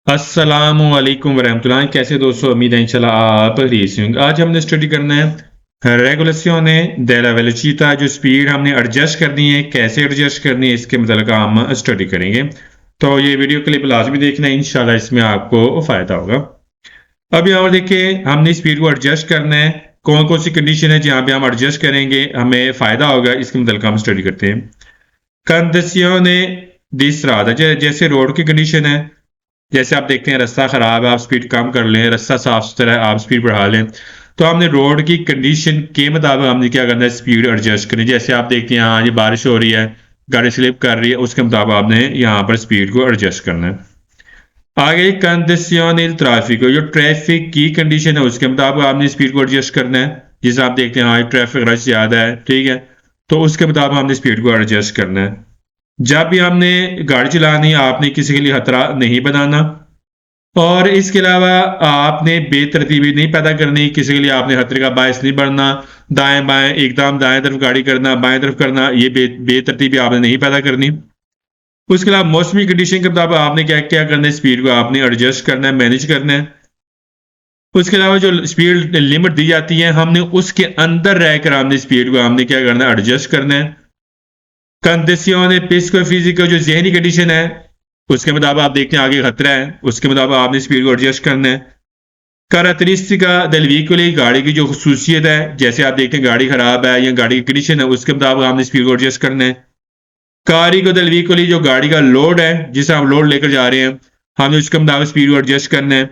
अस्सलामुअलैकुम वरहमतुल्लाह। कैसे दोस्तों, उम्मीद है इंशाल्लाह आप खैरियत से होंगे। आज हमने स्टडी करना है रेगुलेशन della velocità, जो स्पीड हमने एडजस्ट करनी है, कैसे एडजस्ट करनी है, इसके मतलब हम स्टडी करेंगे। तो ये वीडियो क्लिप लाजमी देखना है, इंशाल्लाह इसमें आपको फ़ायदा होगा। अब यहाँ पर देखिए, हमने स्पीड को एडजस्ट करना है। कौन कौन सी कंडीशन है जहाँ पे हम एडजस्ट करेंगे हमें फ़ायदा होगा, इसके मतलब हम स्टडी करते हैं। कंडीशन di strada, जैसे रोड की कंडीशन है। जैसे आप देखते हैं रास्ता खराब है, आप स्पीड कम कर लें, रास्ता साफ सुथरा है, आप स्पीड बढ़ा लें। तो हमने रोड की कंडीशन के मुताबिक हमने क्या करना है, स्पीड एडजस्ट करनी। जैसे आप देखते हैं हाँ ये बारिश हो रही है, गाड़ी स्लिप कर रही है, उसके मुताबिक आपने यहाँ पर स्पीड को एडजस्ट करना है। आगे कंडीशन ट्रैफिक, जो ट्रैफिक की कंडीशन है उसके मुताबिक आपने स्पीड को एडजस्ट करना है। जैसे आप देखते हैं हाँ ट्रैफिक रश ज़्यादा है, ठीक है, तो उसके मुताबिक हमने स्पीड को एडजस्ट करना है। जब भी हमने गाड़ी चलानी है आपने किसी के लिए खतरा नहीं बनाना, और इसके अलावा आपने बेतरतीबी नहीं पैदा करनी, किसी के लिए आपने खतरे का बायस नहीं बनना। दाएं बाएं एकदम दाएं तरफ गाड़ी करना, बाएं तरफ करना, ये बेतरतीबी आपने नहीं पैदा करनी। उसके अलावा मौसमी कंडीशन के मुताबिक आपने क्या क्या करना है, स्पीड को आपने एडजस्ट करना है, मैनेज करना है। उसके अलावा जो स्पीड लिमिट दी जाती है हमने उसके अंदर रहकर हमने स्पीड को हमने क्या करना है, एडजस्ट करना है। कंडीशन पिस्को फिजिकल, जो जहनी कंडीशन है उसके मुताबिक आप देखते हैं आगे खतरा है, उसके मुताबिक आपने स्पीड को एडजस्ट करना है। करैक्टरिस्टिका del veicolo, गाड़ी की जो खसूसियत है, जैसे आप देखते हैं गाड़ी खराब है या गाड़ी की कंडीशन है उसके मुताबिक आपने स्पीड को एडजस्ट करना है। कारिको del veicolo, जो गाड़ी का लोड है, जिसे हम लोड लेकर जा रहे हैं, हमने उसके मुताबिक स्पीड को एडजस्ट करना है।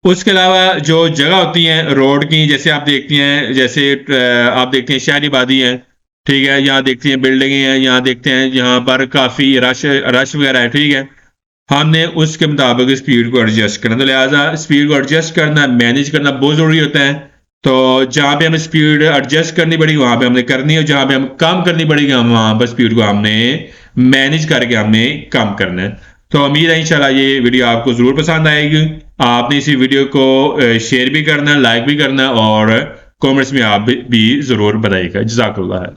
उसके अलावा जो जगह होती हैं रोड की, जैसे आप देखती हैं, जैसे आप देखते हैं शहरी आबादी है, ठीक है, यहाँ देखते हैं बिल्डिंगें हैं, यहाँ देखते हैं यहाँ पर काफ़ी रश रश वगैरह है, ठीक है, हमने उसके मुताबिक स्पीड को एडजस्ट करना। तो लिहाजा स्पीड को एडजस्ट करना, मैनेज करना बहुत ज़रूरी होता है। तो जहाँ पे हमें स्पीड एडजस्ट करनी पड़ेगी वहाँ पे हमने करनी है, जहाँ पे हम कम करनी पड़ेगी हम वहाँ पर स्पीड को हमने मैनेज करके हमने कम करना है। तो उम्मीद है इंशाल्लाह ये वीडियो आपको ज़रूर पसंद आएगी। आपने इसी वीडियो को शेयर भी करना, लाइक भी करना, और कमेंट्स में आप भी ज़रूर बताइएगा। जज़ाकल्लाह।